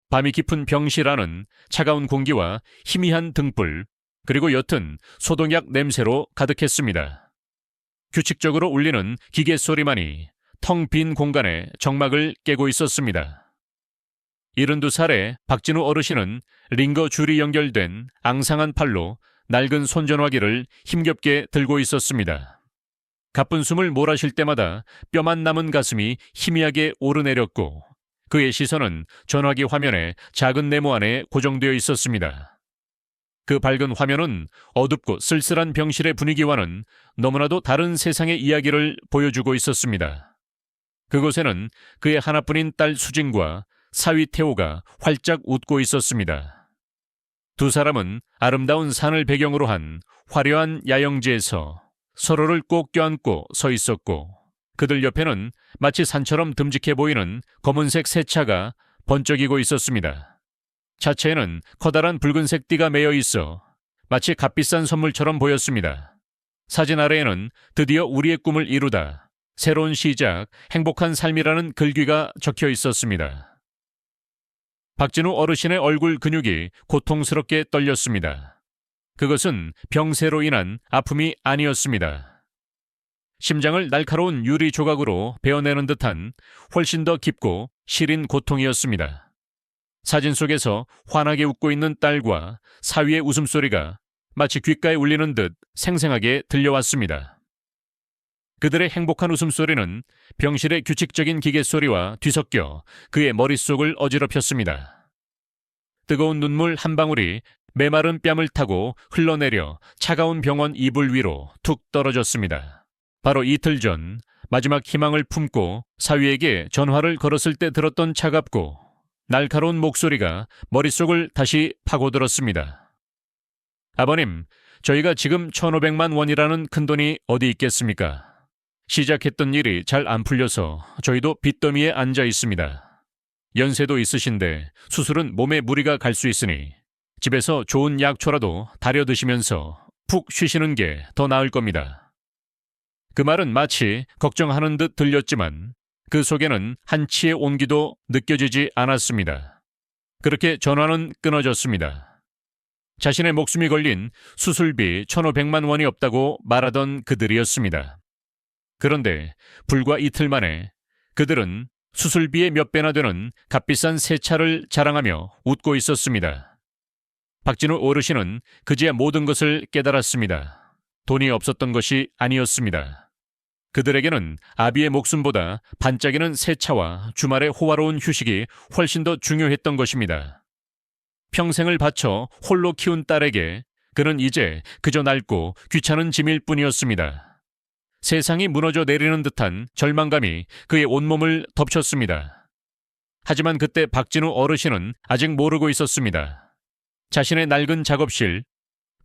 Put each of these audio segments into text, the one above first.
밤이 깊은 병실 안은 차가운 공기와 희미한 등불, 그리고 옅은 소독약 냄새로 가득했습니다. 규칙적으로 울리는 기계 소리만이 텅 빈 공간에 정막을 깨고 있었습니다. 72살의 박진우 어르신은 링거 줄이 연결된 앙상한 팔로 낡은 손전화기를 힘겹게 들고 있었습니다. 가쁜 숨을 몰아쉴 때마다 뼈만 남은 가슴이 희미하게 오르내렸고 그의 시선은 전화기 화면의 작은 네모 안에 고정되어 있었습니다. 그 밝은 화면은 어둡고 쓸쓸한 병실의 분위기와는 너무나도 다른 세상의 이야기를 보여주고 있었습니다. 그곳에는 그의 하나뿐인 딸 수진과 사위 태호가 활짝 웃고 있었습니다. 두 사람은 아름다운 산을 배경으로 한 화려한 야영지에서 서로를 꼭 껴안고 서 있었고 그들 옆에는 마치 산처럼 듬직해 보이는 검은색 새 차가 번쩍이고 있었습니다. 차체에는 커다란 붉은색 띠가 매여 있어 마치 값비싼 선물처럼 보였습니다. 사진 아래에는 드디어 우리의 꿈을 이루다, 새로운 시작, 행복한 삶이라는 글귀가 적혀 있었습니다. 박진우 어르신의 얼굴 근육이 고통스럽게 떨렸습니다. 그것은 병세로 인한 아픔이 아니었습니다. 심장을 날카로운 유리 조각으로 베어내는 듯한 훨씬 더 깊고 시린 고통이었습니다. 사진 속에서 환하게 웃고 있는 딸과 사위의 웃음소리가 마치 귓가에 울리는 듯 생생하게 들려왔습니다. 그들의 행복한 웃음소리는 병실의 규칙적인 기계 소리와 뒤섞여 그의 머릿속을 어지럽혔습니다. 뜨거운 눈물 한 방울이 메마른 뺨을 타고 흘러내려 차가운 병원 이불 위로 툭 떨어졌습니다. 바로 이틀 전 마지막 희망을 품고 사위에게 전화를 걸었을 때 들었던 차갑고 날카로운 목소리가 머릿속을 다시 파고들었습니다. 아버님, 저희가 지금 1,500만 원이라는 큰돈이 어디 있겠습니까? 시작했던 일이 잘 안 풀려서 저희도 빚더미에 앉아 있습니다. 연세도 있으신데 수술은 몸에 무리가 갈 수 있으니 집에서 좋은 약초라도 다려 드시면서 푹 쉬시는 게 더 나을 겁니다. 그 말은 마치 걱정하는 듯 들렸지만 그 속에는 한치의 온기도 느껴지지 않았습니다. 그렇게 전화는 끊어졌습니다. 자신의 목숨이 걸린 수술비 1,500만 원이 없다고 말하던 그들이었습니다. 그런데 불과 이틀 만에 그들은 수술비의 몇 배나 되는 값비싼 새 차를 자랑하며 웃고 있었습니다. 박진우 어르신은 그제야 모든 것을 깨달았습니다. 돈이 없었던 것이 아니었습니다. 그들에게는 아비의 목숨보다 반짝이는 새 차와 주말의 호화로운 휴식이 훨씬 더 중요했던 것입니다. 평생을 바쳐 홀로 키운 딸에게 그는 이제 그저 낡고 귀찮은 짐일 뿐이었습니다. 세상이 무너져 내리는 듯한 절망감이 그의 온몸을 덮쳤습니다. 하지만 그때 박진우 어르신은 아직 모르고 있었습니다. 자신의 낡은 작업실,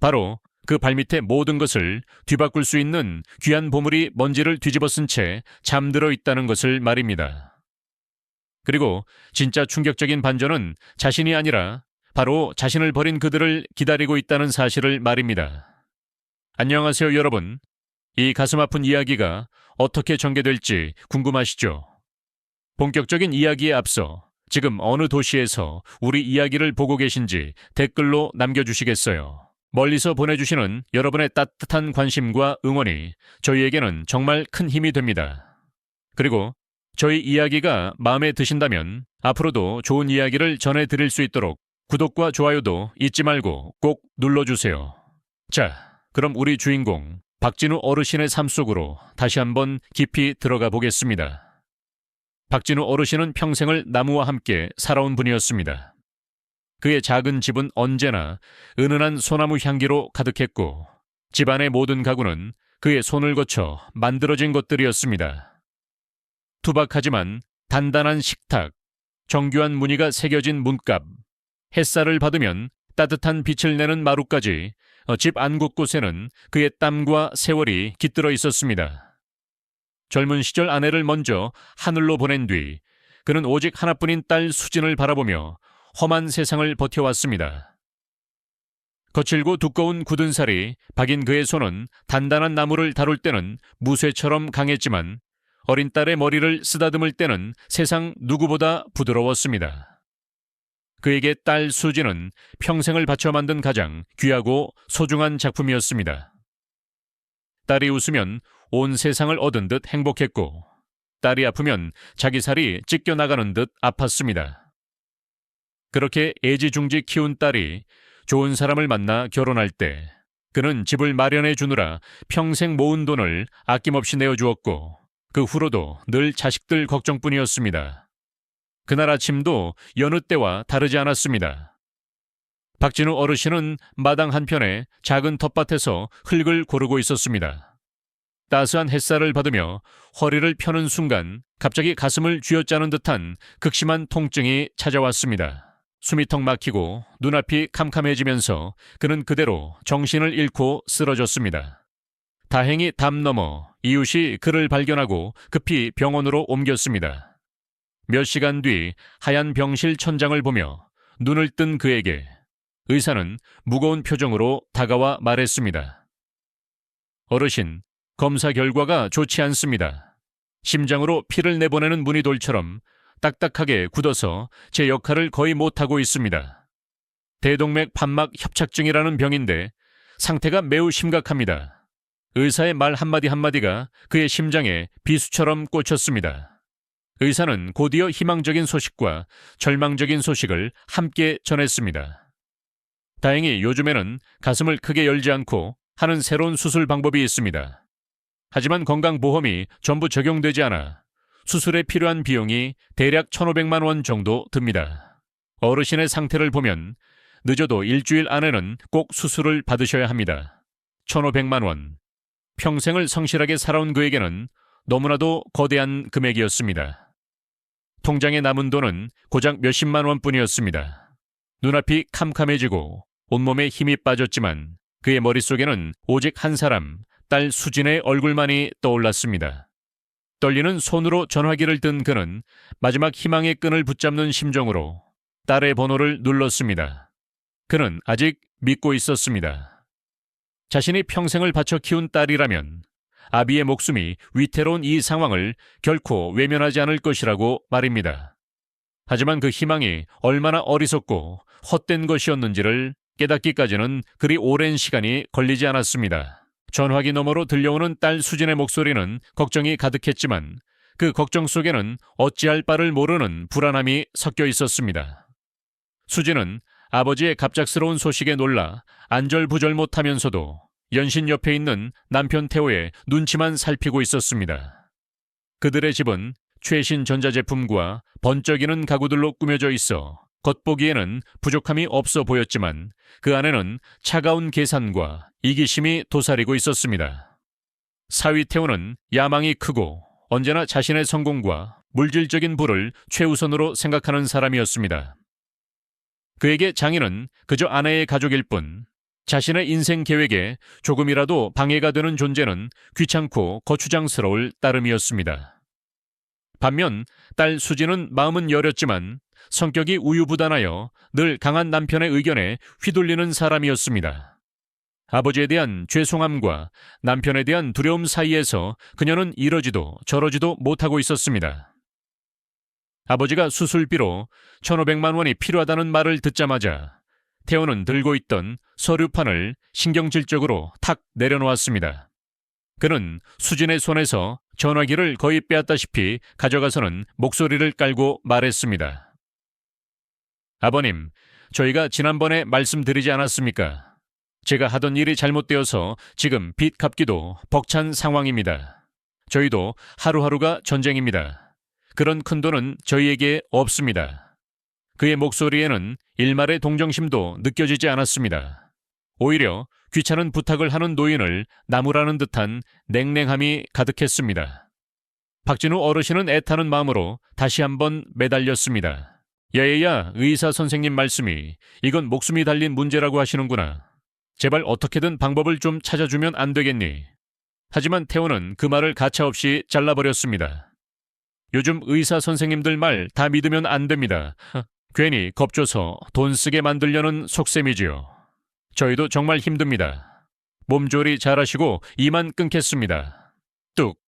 바로 그 발밑에 모든 것을 뒤바꿀 수 있는 귀한 보물이 먼지를 뒤집어 쓴 채 잠들어 있다는 것을 말입니다. 그리고 진짜 충격적인 반전은 자신이 아니라 바로 자신을 버린 그들을 기다리고 있다는 사실을 말입니다. 안녕하세요, 여러분. 이 가슴 아픈 이야기가 어떻게 전개될지 궁금하시죠? 본격적인 이야기에 앞서 지금 어느 도시에서 우리 이야기를 보고 계신지 댓글로 남겨주시겠어요? 멀리서 보내주시는 여러분의 따뜻한 관심과 응원이 저희에게는 정말 큰 힘이 됩니다. 그리고 저희 이야기가 마음에 드신다면 앞으로도 좋은 이야기를 전해드릴 수 있도록 구독과 좋아요도 잊지 말고 꼭 눌러주세요. 자, 그럼 우리 주인공 박진우 어르신의 삶 속으로 다시 한번 깊이 들어가 보겠습니다. 박진우 어르신은 평생을 나무와 함께 살아온 분이었습니다. 그의 작은 집은 언제나 은은한 소나무 향기로 가득했고 집안의 모든 가구는 그의 손을 거쳐 만들어진 것들이었습니다. 투박하지만 단단한 식탁, 정교한 무늬가 새겨진 문갑, 햇살을 받으면 따뜻한 빛을 내는 마루까지 집 안 곳곳에는 그의 땀과 세월이 깃들어 있었습니다. 젊은 시절 아내를 먼저 하늘로 보낸 뒤 그는 오직 하나뿐인 딸 수진을 바라보며 험한 세상을 버텨왔습니다. 거칠고 두꺼운 굳은 살이 박인 그의 손은 단단한 나무를 다룰 때는 무쇠처럼 강했지만 어린 딸의 머리를 쓰다듬을 때는 세상 누구보다 부드러웠습니다. 그에게 딸 수지는 평생을 바쳐 만든 가장 귀하고 소중한 작품이었습니다. 딸이 웃으면 온 세상을 얻은 듯 행복했고, 딸이 아프면 자기 살이 찢겨나가는 듯 아팠습니다. 그렇게 애지중지 키운 딸이 좋은 사람을 만나 결혼할 때 그는 집을 마련해 주느라 평생 모은 돈을 아낌없이 내어주었고, 그 후로도 늘 자식들 걱정뿐이었습니다. 그날 아침도 여느 때와 다르지 않았습니다. 박진우 어르신은 마당 한편에 작은 텃밭에서 흙을 고르고 있었습니다. 따스한 햇살을 받으며 허리를 펴는 순간 갑자기 가슴을 쥐어짜는 듯한 극심한 통증이 찾아왔습니다. 숨이 턱 막히고 눈앞이 캄캄해지면서 그는 그대로 정신을 잃고 쓰러졌습니다. 다행히 담 너머 이웃이 그를 발견하고 급히 병원으로 옮겼습니다. 몇 시간 뒤 하얀 병실 천장을 보며 눈을 뜬 그에게 의사는 무거운 표정으로 다가와 말했습니다. 어르신, 검사 결과가 좋지 않습니다. 심장으로 피를 내보내는 무늬돌처럼 딱딱하게 굳어서 제 역할을 거의 못하고 있습니다. 대동맥 판막 협착증이라는 병인데 상태가 매우 심각합니다. 의사의 말 한마디 한마디가 그의 심장에 비수처럼 꽂혔습니다. 의사는 곧이어 희망적인 소식과 절망적인 소식을 함께 전했습니다. 다행히 요즘에는 가슴을 크게 열지 않고 하는 새로운 수술 방법이 있습니다. 하지만 건강보험이 전부 적용되지 않아 수술에 필요한 비용이 대략 1,500만 원 정도 듭니다. 어르신의 상태를 보면 늦어도 일주일 안에는 꼭 수술을 받으셔야 합니다. 1,500만 원. 평생을 성실하게 살아온 그에게는 너무나도 거대한 금액이었습니다. 통장에 남은 돈은 고작 몇십만 원뿐이었습니다. 눈앞이 캄캄해지고 온몸에 힘이 빠졌지만 그의 머릿속에는 오직 한 사람, 딸 수진의 얼굴만이 떠올랐습니다. 떨리는 손으로 전화기를 든 그는 마지막 희망의 끈을 붙잡는 심정으로 딸의 번호를 눌렀습니다. 그는 아직 믿고 있었습니다. 자신이 평생을 바쳐 키운 딸이라면 아비의 목숨이 위태로운 이 상황을 결코 외면하지 않을 것이라고 말입니다. 하지만 그 희망이 얼마나 어리석고 헛된 것이었는지를 깨닫기까지는 그리 오랜 시간이 걸리지 않았습니다. 전화기 너머로 들려오는 딸 수진의 목소리는 걱정이 가득했지만 그 걱정 속에는 어찌할 바를 모르는 불안함이 섞여 있었습니다. 수진은 아버지의 갑작스러운 소식에 놀라 안절부절 못하면서도 연신 옆에 있는 남편 태호의 눈치만 살피고 있었습니다. 그들의 집은 최신 전자제품과 번쩍이는 가구들로 꾸며져 있어 겉보기에는 부족함이 없어 보였지만 그 안에는 차가운 계산과 이기심이 도사리고 있었습니다. 사위 태호는 야망이 크고 언제나 자신의 성공과 물질적인 부를 최우선으로 생각하는 사람이었습니다. 그에게 장인은 그저 아내의 가족일 뿐 자신의 인생 계획에 조금이라도 방해가 되는 존재는 귀찮고 거추장스러울 따름이었습니다. 반면 딸 수지는 마음은 여렸지만 성격이 우유부단하여 늘 강한 남편의 의견에 휘둘리는 사람이었습니다. 아버지에 대한 죄송함과 남편에 대한 두려움 사이에서 그녀는 이러지도 저러지도 못하고 있었습니다. 아버지가 수술비로 1,500만 원이 필요하다는 말을 듣자마자 태호는 들고 있던 서류판을 신경질적으로 탁 내려놓았습니다. 그는 수진의 손에서 전화기를 거의 빼앗다시피 가져가서는 목소리를 깔고 말했습니다. 아버님, 저희가 지난번에 말씀드리지 않았습니까? 제가 하던 일이 잘못되어서 지금 빚 갚기도 벅찬 상황입니다. 저희도 하루하루가 전쟁입니다. 그런 큰 돈은 저희에게 없습니다. 그의 목소리에는 일말의 동정심도 느껴지지 않았습니다. 오히려 귀찮은 부탁을 하는 노인을 나무라는 듯한 냉랭함이 가득했습니다. 박진우 어르신은 애타는 마음으로 다시 한번 매달렸습니다. 야야야, 의사 선생님 말씀이 이건 목숨이 달린 문제라고 하시는구나. 제발 어떻게든 방법을 좀 찾아주면 안 되겠니? 하지만 태호는 그 말을 가차없이 잘라버렸습니다. 요즘 의사 선생님들 말 다 믿으면 안 됩니다. 괜히 겁줘서 돈 쓰게 만들려는 속셈이지요. 저희도 정말 힘듭니다. 몸조리 잘하시고 이만 끊겠습니다. 뚝.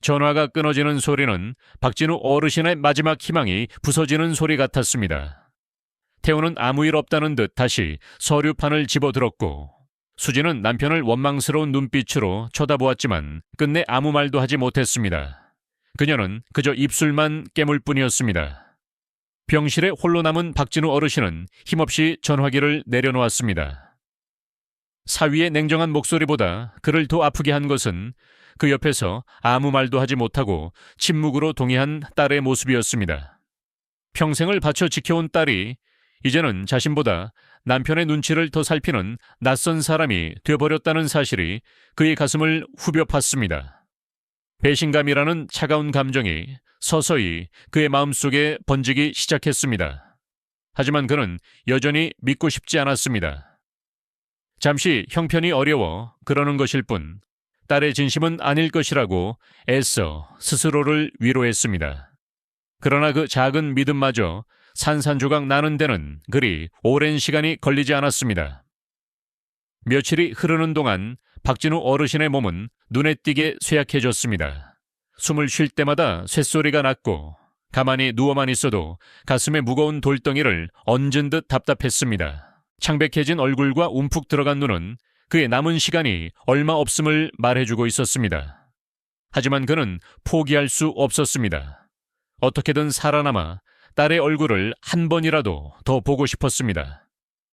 전화가 끊어지는 소리는 박진우 어르신의 마지막 희망이 부서지는 소리 같았습니다. 태우는 아무 일 없다는 듯 다시 서류판을 집어들었고, 수지는 남편을 원망스러운 눈빛으로 쳐다보았지만 끝내 아무 말도 하지 못했습니다. 그녀는 그저 입술만 깨물 뿐이었습니다. 병실에 홀로 남은 박진우 어르신은 힘없이 전화기를 내려놓았습니다. 사위의 냉정한 목소리보다 그를 더 아프게 한 것은 그 옆에서 아무 말도 하지 못하고 침묵으로 동의한 딸의 모습이었습니다. 평생을 바쳐 지켜온 딸이 이제는 자신보다 남편의 눈치를 더 살피는 낯선 사람이 되어버렸다는 사실이 그의 가슴을 후벼 팠습니다. 배신감이라는 차가운 감정이 서서히 그의 마음속에 번지기 시작했습니다. 하지만 그는 여전히 믿고 싶지 않았습니다. 잠시 형편이 어려워 그러는 것일 뿐 딸의 진심은 아닐 것이라고 애써 스스로를 위로했습니다. 그러나 그 작은 믿음마저 산산조각 나는 데는 그리 오랜 시간이 걸리지 않았습니다. 며칠이 흐르는 동안 박진우 어르신의 몸은 눈에 띄게 쇠약해졌습니다. 숨을 쉴 때마다 쇳소리가 났고 가만히 누워만 있어도 가슴에 무거운 돌덩이를 얹은 듯 답답했습니다. 창백해진 얼굴과 움푹 들어간 눈은 그의 남은 시간이 얼마 없음을 말해주고 있었습니다. 하지만 그는 포기할 수 없었습니다. 어떻게든 살아남아 딸의 얼굴을 한 번이라도 더 보고 싶었습니다.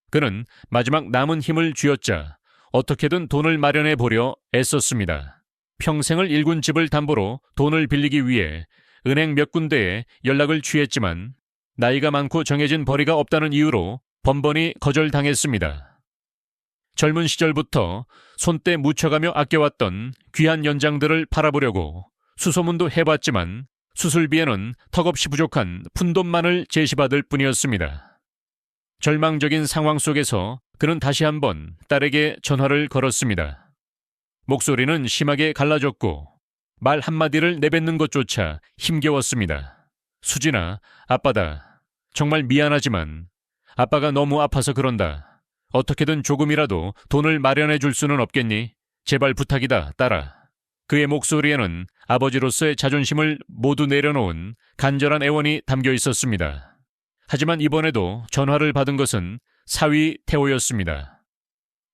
그는 마지막 남은 힘을 쥐어짜 어떻게든 돈을 마련해 보려 애썼습니다. 평생을 일군 집을 담보로 돈을 빌리기 위해 은행 몇 군데에 연락을 취했지만 나이가 많고 정해진 벌이가 없다는 이유로 번번이 거절당했습니다. 젊은 시절부터 손때 묻혀가며 아껴왔던 귀한 연장들을 팔아보려고 수소문도 해봤지만 수술비에는 턱없이 부족한 푼돈만을 제시받을 뿐이었습니다. 절망적인 상황 속에서 그는 다시 한번 딸에게 전화를 걸었습니다. 목소리는 심하게 갈라졌고 말 한마디를 내뱉는 것조차 힘겨웠습니다. 수진아, 아빠다. 정말 미안하지만 아빠가 너무 아파서 그런다. 어떻게든 조금이라도 돈을 마련해 줄 수는 없겠니? 제발 부탁이다, 딸아. 그의 목소리에는 아버지로서의 자존심을 모두 내려놓은 간절한 애원이 담겨 있었습니다. 하지만 이번에도 전화를 받은 것은 사위 태호였습니다.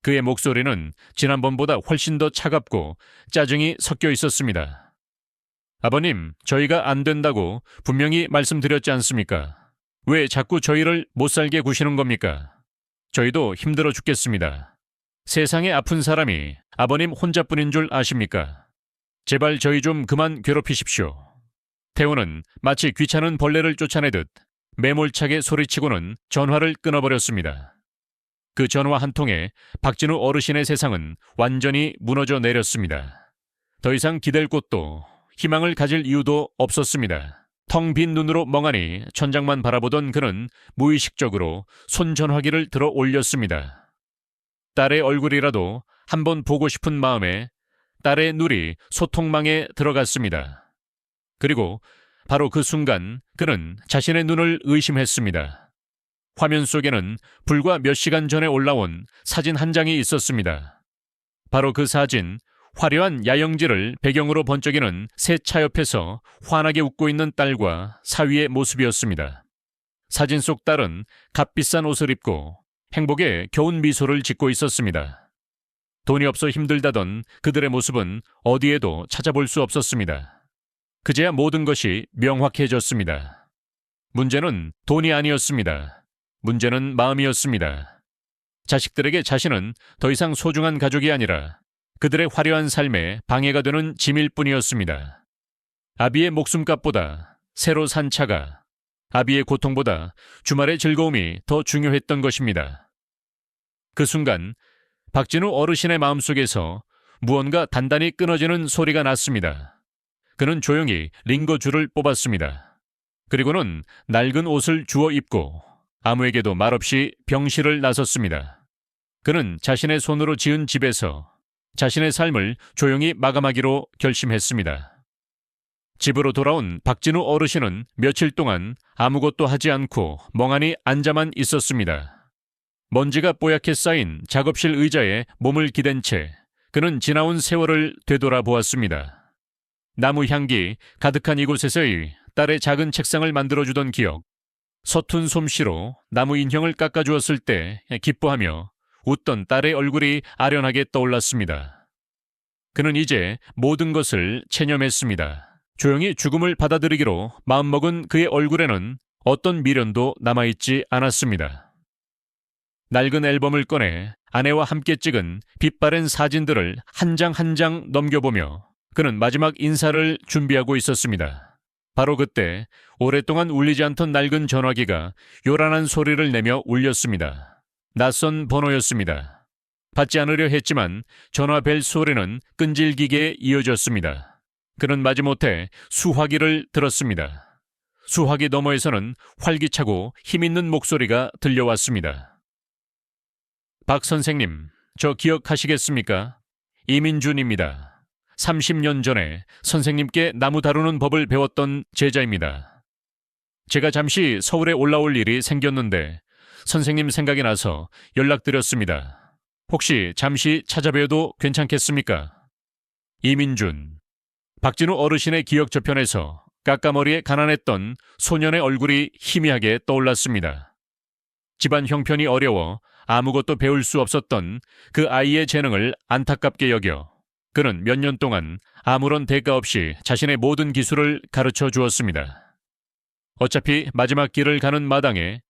그의 목소리는 지난번보다 훨씬 더 차갑고 짜증이 섞여 있었습니다. 아버님, 저희가 안 된다고 분명히 말씀드렸지 않습니까? 왜 자꾸 저희를 못 살게 구시는 겁니까? 저희도 힘들어 죽겠습니다. 세상에 아픈 사람이 아버님 혼자뿐인 줄 아십니까? 제발 저희 좀 그만 괴롭히십시오. 태호는 마치 귀찮은 벌레를 쫓아내듯 매몰차게 소리치고는 전화를 끊어버렸습니다. 그 전화 한 통에 박진우 어르신의 세상은 완전히 무너져 내렸습니다. 더 이상 기댈 곳도 희망을 가질 이유도 없었습니다. 텅 빈 눈으로 멍하니 천장만 바라보던 그는 무의식적으로 손전화기를 들어 올렸습니다. 딸의 얼굴이라도 한번 보고 싶은 마음에 딸의 눈이 소통망에 들어갔습니다. 그리고 바로 그 순간 그는 자신의 눈을 의심했습니다. 화면 속에는 불과 몇 시간 전에 올라온 사진 한 장이 있었습니다. 바로 그 사진, 화려한 야영지를 배경으로 번쩍이는 새 차 옆에서 환하게 웃고 있는 딸과 사위의 모습이었습니다. 사진 속 딸은 값비싼 옷을 입고 행복에 겨운 미소를 짓고 있었습니다. 돈이 없어 힘들다던 그들의 모습은 어디에도 찾아볼 수 없었습니다. 그제야 모든 것이 명확해졌습니다. 문제는 돈이 아니었습니다. 문제는 마음이었습니다. 자식들에게 자신은 더 이상 소중한 가족이 아니라 그들의 화려한 삶에 방해가 되는 짐일 뿐이었습니다. 아비의 목숨값보다 새로 산 차가, 아비의 고통보다 주말의 즐거움이 더 중요했던 것입니다. 그 순간 박진우 어르신의 마음속에서 무언가 단단히 끊어지는 소리가 났습니다. 그는 조용히 링거줄을 뽑았습니다. 그리고는 낡은 옷을 주워 입고 아무에게도 말없이 병실을 나섰습니다. 그는 자신의 손으로 지은 집에서 자신의 삶을 조용히 마감하기로 결심했습니다. 집으로 돌아온 박진우 어르신은 며칠 동안 아무것도 하지 않고 멍하니 앉아만 있었습니다. 먼지가 뽀얗게 쌓인 작업실 의자에 몸을 기댄 채 그는 지나온 세월을 되돌아보았습니다. 나무 향기 가득한 이곳에서의 딸의 작은 책상을 만들어주던 기억, 서툰 솜씨로 나무 인형을 깎아주었을 때 기뻐하며 웃던 딸의 얼굴이 아련하게 떠올랐습니다. 그는 이제 모든 것을 체념했습니다. 조용히 죽음을 받아들이기로 마음먹은 그의 얼굴에는 어떤 미련도 남아있지 않았습니다. 낡은 앨범을 꺼내 아내와 함께 찍은 빛바랜 사진들을 한 장 한 장 넘겨보며 그는 마지막 인사를 준비하고 있었습니다. 바로 그때 오랫동안 울리지 않던 낡은 전화기가 요란한 소리를 내며 울렸습니다. 낯선 번호였습니다. 받지 않으려 했지만 전화벨 소리는 끈질기게 이어졌습니다. 그는 마지못해 수화기를 들었습니다. 수화기 너머에서는 활기차고 힘있는 목소리가 들려왔습니다. 박 선생님, 저 기억하시겠습니까? 이민준입니다. 30년 전에 선생님께 나무 다루는 법을 배웠던 제자입니다. 제가 잠시 서울에 올라올 일이 생겼는데 선생님 생각이 나서 연락드렸습니다. 혹시 잠시 찾아뵈어도 괜찮겠습니까? 이민준. 박진우 어르신의 기억 저편에서 까까머리에 가난했던 소년의 얼굴이 희미하게 떠올랐습니다. 집안 형편이 어려워 아무것도 배울 수 없었던 그 아이의 재능을 안타깝게 여겨 그는 몇 년 동안 아무런 대가 없이 자신의 모든 기술을 가르쳐 주었습니다. 어차피 마지막 길을 가는 마당에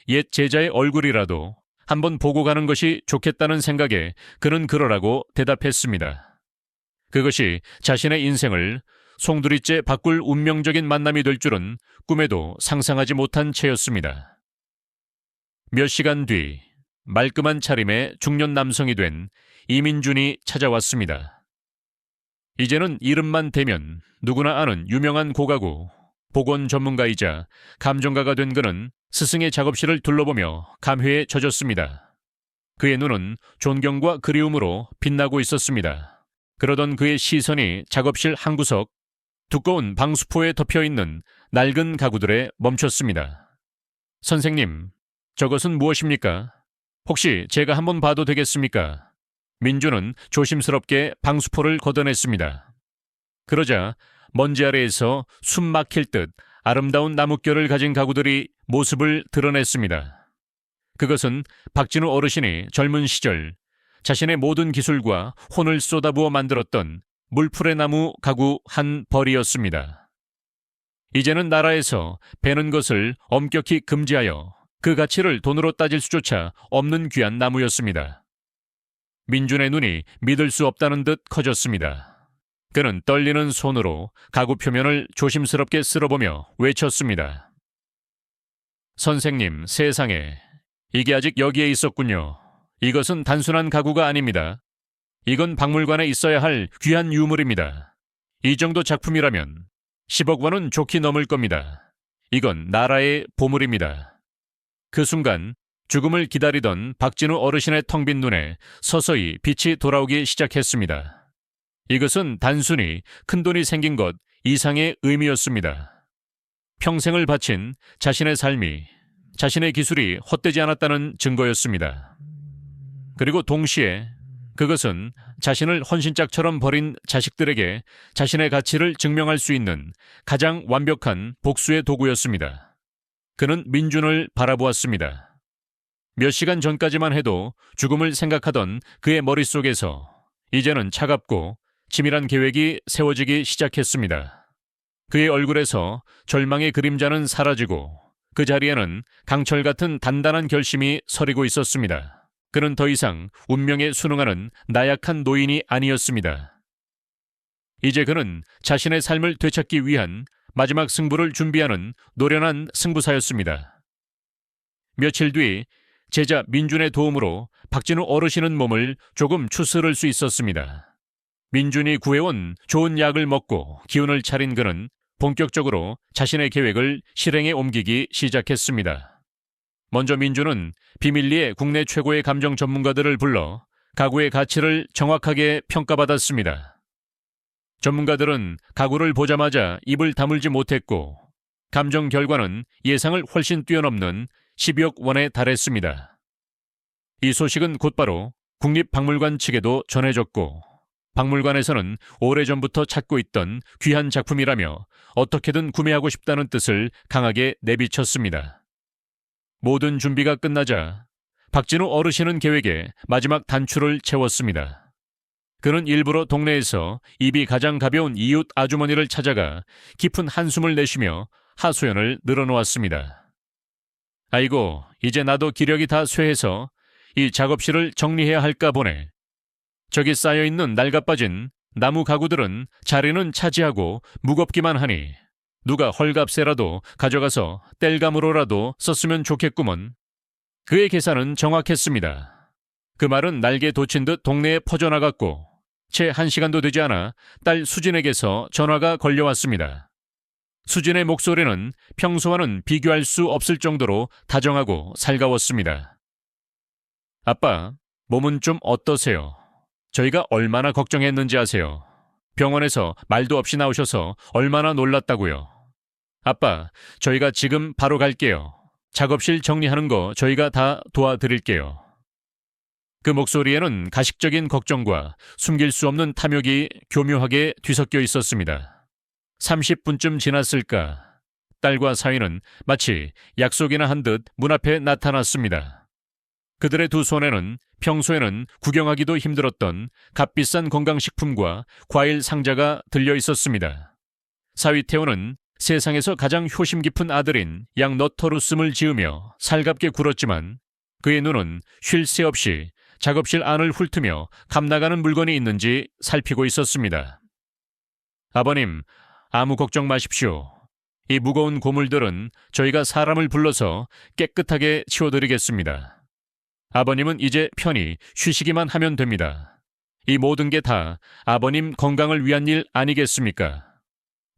옛 제자의 얼굴이라도 한번 보고 가는 것이 좋겠다는 생각에 그는 그러라고 대답했습니다. 그것이 자신의 인생을 송두리째 바꿀 운명적인 만남이 될 줄은 꿈에도 상상하지 못한 채였습니다. 몇 시간 뒤 말끔한 차림의 중년 남성이 된 이민준이 찾아왔습니다. 이제는 이름만 대면 누구나 아는 유명한 고가구, 복원 전문가이자 감정가가 된 그는 스승의 작업실을 둘러보며 감회에 젖었습니다. 그의 눈은 존경과 그리움으로 빛나고 있었습니다. 그러던 그의 시선이 작업실 한 구석, 두꺼운 방수포에 덮여있는 낡은 가구들에 멈췄습니다. 선생님, 저것은 무엇입니까? 혹시 제가 한번 봐도 되겠습니까? 민준은 조심스럽게 방수포를 걷어냈습니다. 그러자 먼지 아래에서 숨 막힐 듯 아름다운 나뭇결을 가진 가구들이 모습을 드러냈습니다. 그것은 박진우 어르신이 젊은 시절 자신의 모든 기술과 혼을 쏟아부어 만들었던 물풀의 나무 가구 한 벌이었습니다. 이제는 나라에서 베는 것을 엄격히 금지하여 그 가치를 돈으로 따질 수조차 없는 귀한 나무였습니다. 민준의 눈이 믿을 수 없다는 듯 커졌습니다. 그는 떨리는 손으로 가구 표면을 조심스럽게 쓸어보며 외쳤습니다. 선생님, 세상에, 이게 아직 여기에 있었군요. 이것은 단순한 가구가 아닙니다. 이건 박물관에 있어야 할 귀한 유물입니다. 이 정도 작품이라면 10억 원은 좋게 넘을 겁니다. 이건 나라의 보물입니다. 그 순간 죽음을 기다리던 박진우 어르신의 텅 빈 눈에 서서히 빛이 돌아오기 시작했습니다. 이것은 단순히 큰돈이 생긴 것 이상의 의미였습니다. 평생을 바친 자신의 삶이, 자신의 기술이 헛되지 않았다는 증거였습니다. 그리고 동시에 그것은 자신을 헌신짝처럼 버린 자식들에게 자신의 가치를 증명할 수 있는 가장 완벽한 복수의 도구였습니다. 그는 민준을 바라보았습니다. 몇 시간 전까지만 해도 죽음을 생각하던 그의 머릿속에서 이제는 차갑고 치밀한 계획이 세워지기 시작했습니다. 그의 얼굴에서 절망의 그림자는 사라지고 그 자리에는 강철 같은 단단한 결심이 서리고 있었습니다. 그는 더 이상 운명에 순응하는 나약한 노인이 아니었습니다. 이제 그는 자신의 삶을 되찾기 위한 마지막 승부를 준비하는 노련한 승부사였습니다. 며칠 뒤 제자 민준의 도움으로 박진우 어르신은 몸을 조금 추스를 수 있었습니다. 민준이 구해온 좋은 약을 먹고 기운을 차린 그는 본격적으로 자신의 계획을 실행에 옮기기 시작했습니다. 먼저 민준은 비밀리에 국내 최고의 감정 전문가들을 불러 가구의 가치를 정확하게 평가받았습니다. 전문가들은 가구를 보자마자 입을 다물지 못했고 감정 결과는 예상을 훨씬 뛰어넘는 10억 원에 달했습니다. 이 소식은 곧바로 국립박물관 측에도 전해졌고 박물관에서는 오래전부터 찾고 있던 귀한 작품이라며 어떻게든 구매하고 싶다는 뜻을 강하게 내비쳤습니다. 모든 준비가 끝나자 박진우 어르신은 계획에 마지막 단추를 채웠습니다. 그는 일부러 동네에서 입이 가장 가벼운 이웃 아주머니를 찾아가 깊은 한숨을 내쉬며 하소연을 늘어놓았습니다. 아이고, 이제 나도 기력이 다 쇠해서 이 작업실을 정리해야 할까 보네. 저기 쌓여있는 낡아빠진 나무 가구들은 자리는 차지하고 무겁기만 하니 누가 헐값에라도 가져가서 뗄감으로라도 썼으면 좋겠구먼. 그의 계산은 정확했습니다. 그 말은 날개 돋친 듯 동네에 퍼져나갔고 채 1시간도 되지 않아 딸 수진에게서 전화가 걸려왔습니다. 수진의 목소리는 평소와는 비교할 수 없을 정도로 다정하고 살가웠습니다. 아빠, 몸은 좀 어떠세요? 저희가 얼마나 걱정했는지 아세요? 병원에서 말도 없이 나오셔서 얼마나 놀랐다고요. 아빠, 저희가 지금 바로 갈게요. 작업실 정리하는 거 저희가 다 도와드릴게요. 그 목소리에는 가식적인 걱정과 숨길 수 없는 탐욕이 교묘하게 뒤섞여 있었습니다. 30분쯤 지났을까? 딸과 사위는 마치 약속이나 한 듯 문 앞에 나타났습니다. 그들의 두 손에는 평소에는 구경하기도 힘들었던 값비싼 건강식품과 과일 상자가 들려 있었습니다. 사위 태호는 세상에서 가장 효심 깊은 아들인 양 너터루스을 지으며 살갑게 굴었지만 그의 눈은 쉴 새 없이 작업실 안을 훑으며 감나가는 물건이 있는지 살피고 있었습니다. 아버님, 아무 걱정 마십시오. 이 무거운 고물들은 저희가 사람을 불러서 깨끗하게 치워드리겠습니다. 아버님은 이제 편히 쉬시기만 하면 됩니다. 이 모든 게 다 아버님 건강을 위한 일 아니겠습니까?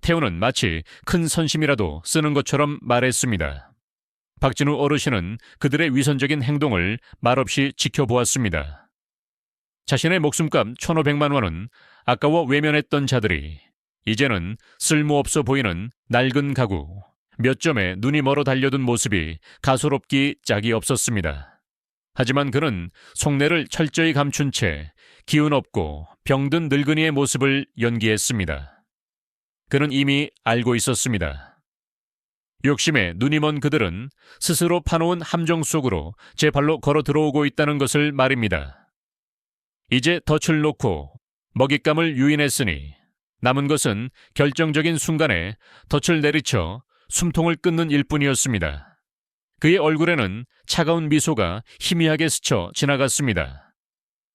태우는 마치 큰 선심이라도 쓰는 것처럼 말했습니다. 박진우 어르신은 그들의 위선적인 행동을 말없이 지켜보았습니다. 자신의 목숨값 1,500만 원은 아까워 외면했던 자들이 이제는 쓸모없어 보이는 낡은 가구, 몇 점에 눈이 멀어 달려든 모습이 가소롭기 짝이 없었습니다. 하지만 그는 속내를 철저히 감춘 채 기운 없고 병든 늙은이의 모습을 연기했습니다. 그는 이미 알고 있었습니다. 욕심에 눈이 먼 그들은 스스로 파놓은 함정 속으로 제 발로 걸어 들어오고 있다는 것을 말입니다. 이제 덫을 놓고 먹잇감을 유인했으니 남은 것은 결정적인 순간에 덫을 내리쳐 숨통을 끊는 일뿐이었습니다. 그의 얼굴에는 차가운 미소가 희미하게 스쳐 지나갔습니다.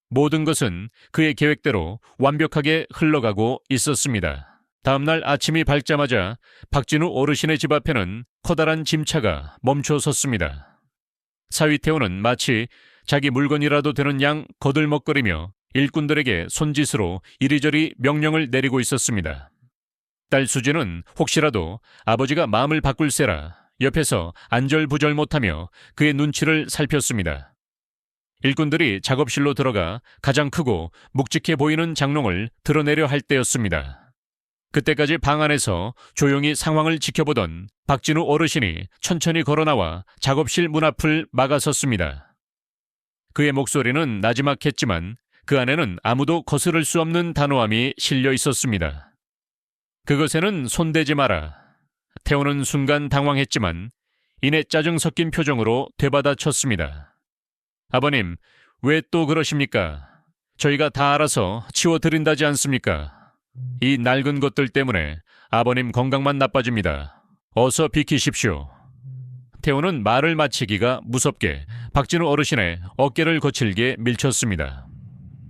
모든 것은 그의 계획대로 완벽하게 흘러가고 있었습니다. 다음날 아침이 밝자마자 박진우 어르신의 집 앞에는 커다란 짐차가 멈춰 섰습니다. 사위태호는 마치 자기 물건이라도 되는 양 거들먹거리며 일꾼들에게 손짓으로 이리저리 명령을 내리고 있었습니다. 딸 수진은 혹시라도 아버지가 마음을 바꿀세라 옆에서 안절부절 못하며 그의 눈치를 살폈습니다. 일꾼들이 작업실로 들어가 가장 크고 묵직해 보이는 장롱을 드러내려 할 때였습니다. 그때까지 방 안에서 조용히 상황을 지켜보던 박진우 어르신이 천천히 걸어나와 작업실 문 앞을 막아섰습니다. 그의 목소리는 나지막했지만 그 안에는 아무도 거스를 수 없는 단호함이 실려 있었습니다. 그것에는 손대지 마라. 태호는 순간 당황했지만 이내 짜증 섞인 표정으로 되받아쳤습니다. 아버님, 왜 또 그러십니까? 저희가 다 알아서 치워드린다지 않습니까? 이 낡은 것들 때문에 아버님 건강만 나빠집니다. 어서 비키십시오. 태호는 말을 마치기가 무섭게 박진우 어르신의 어깨를 거칠게 밀쳤습니다.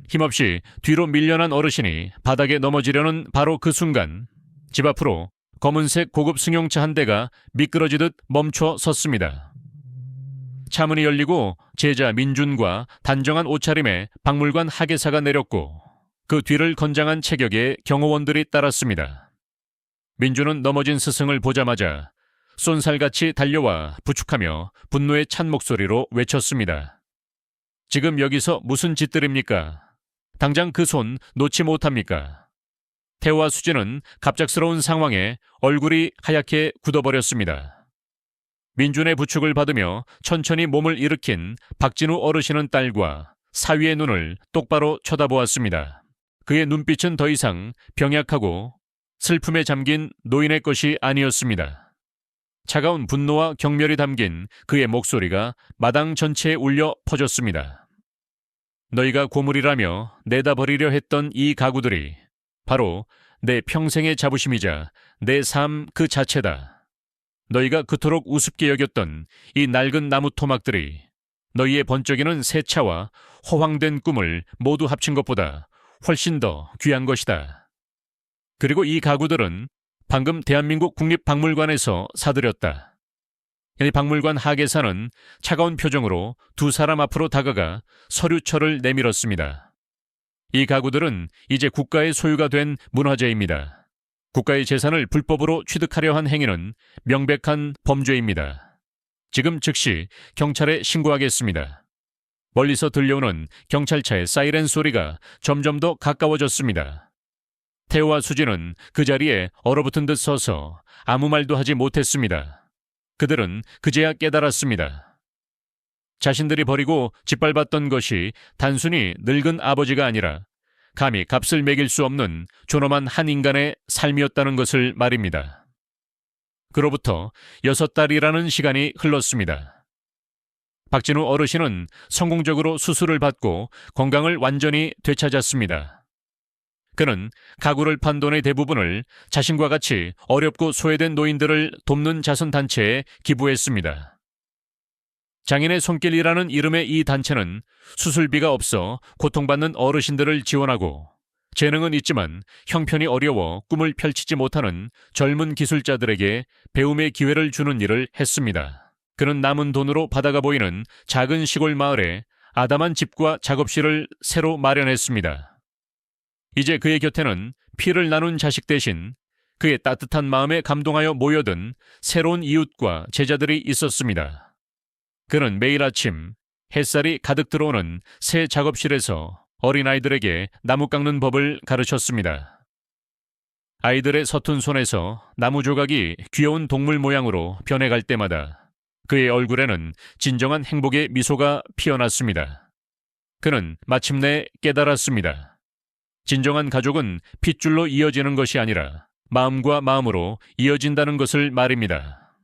힘없이 뒤로 밀려난 어르신이 바닥에 넘어지려는 바로 그 순간 집 앞으로 검은색 고급 승용차 한 대가 미끄러지듯 멈춰 섰습니다. 차문이 열리고 제자 민준과 단정한 옷차림의 박물관 하계사가 내렸고 그 뒤를 건장한 체격의 경호원들이 따랐습니다. 민준은 넘어진 스승을 보자마자 쏜살같이 달려와 부축하며 분노에 찬 목소리로 외쳤습니다. 지금 여기서 무슨 짓들입니까? 당장 그 손 놓지 못합니까? 태호와 수진은 갑작스러운 상황에 얼굴이 하얗게 굳어버렸습니다. 민준의 부축을 받으며 천천히 몸을 일으킨 박진우 어르신은 딸과 사위의 눈을 똑바로 쳐다보았습니다. 그의 눈빛은 더 이상 병약하고 슬픔에 잠긴 노인의 것이 아니었습니다. 차가운 분노와 경멸이 담긴 그의 목소리가 마당 전체에 울려 퍼졌습니다. 너희가 고물이라며 내다 버리려 했던 이 가구들이 바로 내 평생의 자부심이자 내 삶 그 자체다. 너희가 그토록 우습게 여겼던 이 낡은 나무 토막들이 너희의 번쩍이는 새 차와 허황된 꿈을 모두 합친 것보다 훨씬 더 귀한 것이다. 그리고 이 가구들은 방금 대한민국 국립박물관에서 사들였다. 이 박물관 하계사는 차가운 표정으로 두 사람 앞으로 다가가 서류철을 내밀었습니다. 이 가구들은 이제 국가의 소유가 된 문화재입니다. 국가의 재산을 불법으로 취득하려 한 행위는 명백한 범죄입니다. 지금 즉시 경찰에 신고하겠습니다. 멀리서 들려오는 경찰차의 사이렌 소리가 점점 더 가까워졌습니다. 태호와 수지는 그 자리에 얼어붙은 듯 서서 아무 말도 하지 못했습니다. 그들은 그제야 깨달았습니다. 자신들이 버리고 짓밟았던 것이 단순히 늙은 아버지가 아니라 감히 값을 매길 수 없는 존엄한 한 인간의 삶이었다는 것을 말입니다. 그로부터 6달이라는 시간이 흘렀습니다. 박진우 어르신은 성공적으로 수술을 받고 건강을 완전히 되찾았습니다. 그는 가구를 판 돈의 대부분을 자신과 같이 어렵고 소외된 노인들을 돕는 자선단체에 기부했습니다. 장인의 손길이라는 이름의 이 단체는 수술비가 없어 고통받는 어르신들을 지원하고 재능은 있지만 형편이 어려워 꿈을 펼치지 못하는 젊은 기술자들에게 배움의 기회를 주는 일을 했습니다. 그는 남은 돈으로 바다가 보이는 작은 시골 마을에 아담한 집과 작업실을 새로 마련했습니다. 이제 그의 곁에는 피를 나눈 자식 대신 그의 따뜻한 마음에 감동하여 모여든 새로운 이웃과 제자들이 있었습니다. 그는 매일 아침 햇살이 가득 들어오는 새 작업실에서 어린아이들에게 나무 깎는 법을 가르쳤습니다. 아이들의 서툰 손에서 나무 조각이 귀여운 동물 모양으로 변해갈 때마다 그의 얼굴에는 진정한 행복의 미소가 피어났습니다. 그는 마침내 깨달았습니다. 진정한 가족은 핏줄로 이어지는 것이 아니라 마음과 마음으로 이어진다는 것을 말입니다.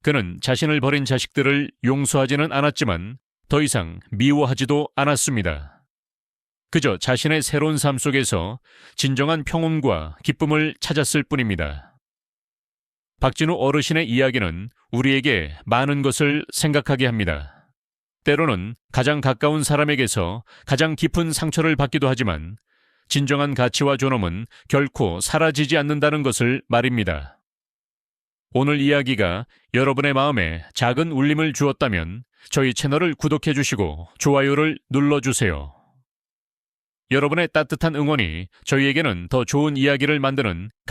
그는 자신을 버린 자식들을 용서하지는 않았지만 더 이상 미워하지도 않았습니다. 그저 자신의 새로운 삶 속에서 진정한 평온과 기쁨을 찾았을 뿐입니다. 박진우 어르신의 이야기는 우리에게 많은 것을 생각하게 합니다. 때로는 가장 가까운 사람에게서 가장 깊은 상처를 받기도 하지만 진정한 가치와 존엄은 결코 사라지지 않는다는 것을 말입니다. 오늘 이야기가 여러분의 마음에 작은 울림을 주었다면 저희 채널을 구독해 주시고 좋아요를 눌러주세요. 여러분의 따뜻한 응원이 저희에게는 더 좋은 이야기를 만드는